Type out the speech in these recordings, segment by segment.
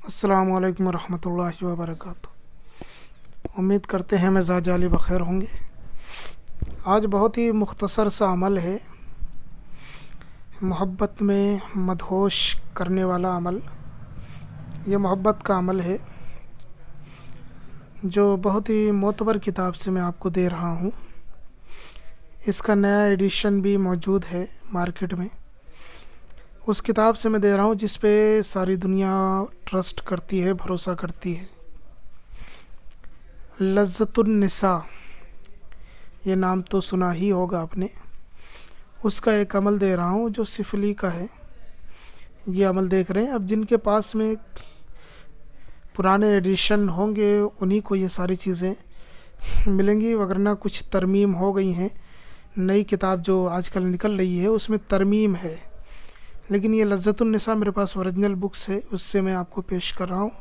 अस्सलामु अलैकुम रहमतुल्लाहि व बरकातुहू। उम्मीद करते हैं मिजाज जाली बखैर होंगे। आज बहुत ही मुख्तसर सा अमल है, मोहब्बत में मदहोश करने वाला अमल। ये मोहब्बत का अमल है जो बहुत ही मोतबर किताब से मैं आपको दे रहा हूँ। इसका नया एडिशन भी मौजूद है मार्केट में। उस किताब से मैं दे रहा हूँ जिस पे सारी दुनिया ट्रस्ट करती है, भरोसा करती है। लज़्ज़तुन निसा, ये नाम तो सुना ही होगा आपने। उसका एक अमल दे रहा हूँ जो सिफली का है। ये अमल देख रहे हैं। अब जिनके पास में पुराने एडिशन होंगे उन्हीं को ये सारी चीज़ें मिलेंगी, वगरना कुछ तरमीम हो गई हैं। नई किताब जो आजकल निकल रही है उसमें तरमीम है, लेकिन ये लज़्ज़तुन निसा मेरे पास ओरिजिनल बुक्स है, उससे मैं आपको पेश कर रहा हूँ।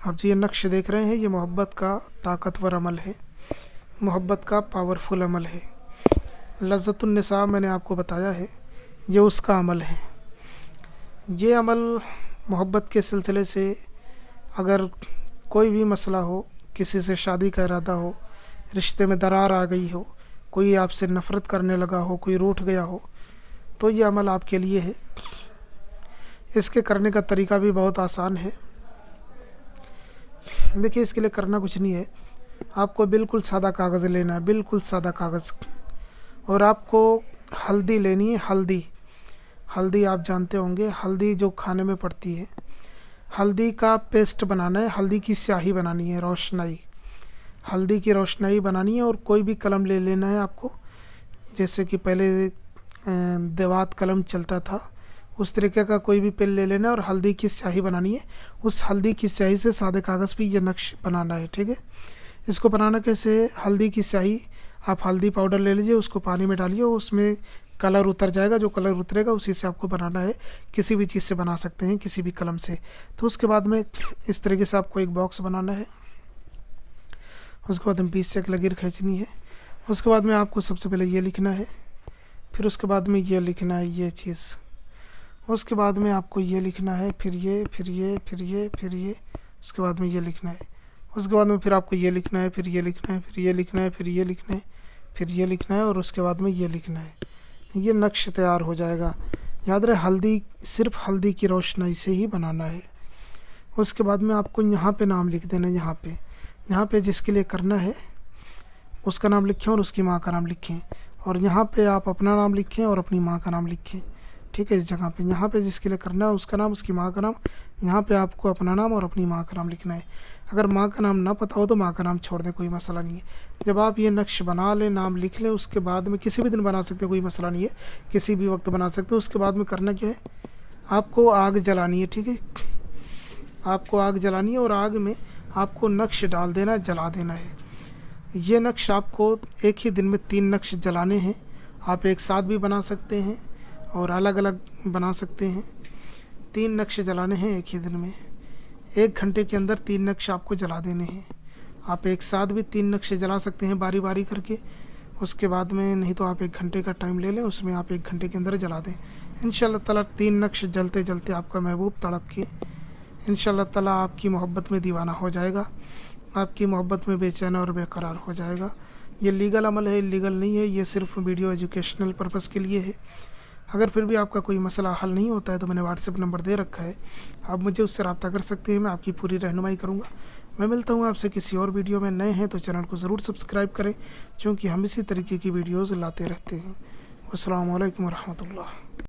आप जो ये नक्श देख रहे हैं ये मोहब्बत का ताकतवर अमल है, मोहब्बत का पावरफुल अमल है। लज़्ज़तुन निसा मैंने आपको बताया है, ये उसका अमल है। ये अमल मोहब्बत के सिलसिले से अगर कोई भी मसला हो, किसी से शादी का इरादा हो, रिश्ते में दरार आ गई हो, कोई आपसे नफ़रत करने लगा हो, कोई रूठ गया हो, तो ये अमल आपके लिए है। इसके करने का तरीका भी बहुत आसान है। देखिए, इसके लिए करना कुछ नहीं है। आपको बिल्कुल सादा कागज़ लेना है, बिल्कुल सादा कागज़, और आपको हल्दी लेनी है। हल्दी आप जानते होंगे, हल्दी जो खाने में पड़ती है। हल्दी का पेस्ट बनाना है, हल्दी की स्याही बनानी है, रोशनाई, हल्दी की रोशनाई बनानी है। और कोई भी कलम ले लेना है आपको, जैसे कि पहले देवात कलम चलता था, उस तरीके का कोई भी पेन ले लेना है और हल्दी की स्याही बनानी है। उस हल्दी की स्याही से सादे कागज़ पे ये नक्श बनाना है, ठीक है। इसको बनाना कैसे? हल्दी की स्याही, आप हल्दी पाउडर ले लीजिए, उसको पानी में डालिए, उसमें कलर उतर जाएगा। जो कलर उतरेगा उसी से आपको बनाना है। किसी भी चीज़ से बना सकते हैं, किसी भी कलम से। तो उसके बाद में इस तरीके से आपको एक बॉक्स बनाना है। उसके बाद में 20 से एक लकीर खींचनी है। उसके बाद में आपको सबसे पहले ये लिखना है, फिर उसके बाद में ये लिखना है, ये चीज़। उसके बाद में आपको ये लिखना है, फिर ये, फिर ये, फिर ये, फिर ये, उसके बाद में ये लिखना है। उसके बाद में फिर आपको ये लिखना है, फिर ये लिखना है, फिर ये लिखना है, फिर ये लिखना है, फिर ये लिखना है, और उसके बाद में ये लिखना है। ये नक्श तैयार हो जाएगा। याद रहे, हल्दी सिर्फ हल्दी की रोशनाई से ही बनाना है। उसके बाद में आपको यहाँ पे नाम लिख देना है। यहाँ पे जिसके लिए करना है उसका नाम लिखें और उसकी माँ का नाम लिखें, और यहाँ पे आप अपना नाम लिखें और अपनी माँ का नाम लिखें, ठीक है। इस जगह पे यहाँ पे जिसके लिए करना है उसका नाम, उसकी माँ का नाम, यहाँ पे आपको अपना नाम और अपनी माँ का नाम लिखना है। अगर माँ का नाम ना पता हो तो माँ का नाम छोड़ दें, कोई मसला नहीं है। जब आप ये नक्श बना लें, नाम लिख लें, उसके बाद में किसी भी दिन बना सकते हैं, कोई मसला नहीं है, किसी भी वक्त बना सकते हैं। उसके बाद में करना क्या है, आपको आग जलानी है, ठीक है। आपको आग जलानी है और आग में आपको नक्श डाल देना है, जला देना है। ये नक्श आपको एक ही दिन में 3 नक्श जलाने हैं। आप एक साथ भी बना सकते हैं और अलग अलग बना सकते हैं। 3 नक्श जलाने हैं एक ही दिन में। 1 घंटे के अंदर 3 नक्श आपको जला देने हैं। आप एक साथ भी 3 नक्श जला सकते हैं बारी बारी करके। उसके बाद में नहीं तो आप 1 घंटे का टाइम ले लें, उसमें आप 1 घंटे के अंदर जला दें। इंशाअल्लाह ताला 3 नक्श जलते जलते आपका महबूब तड़प के इंशाअल्लाह ताला आपकी मोहब्बत में दीवाना हो जाएगा, आपकी मोहब्बत में बेचैन और बेकरार हो जाएगा। ये लीगल अमल है, इलीगल नहीं है। ये सिर्फ वीडियो एजुकेशनल पर्पज़ के लिए है। अगर फिर भी आपका कोई मसला हल नहीं होता है तो मैंने व्हाट्सएप नंबर दे रखा है, आप मुझे उससे रब्ता कर सकते हैं। मैं आपकी पूरी रहनुमाई करूँगा। मैं मिलता हूँ आपसे किसी और वीडियो में। नए हैं तो चैनल को ज़रूर सब्सक्राइब करें, क्योंकि हम इसी तरीके की वीडियोज़ लाते रहते हैं। अस्सलामु अलैकुम रहमतुल्लाह।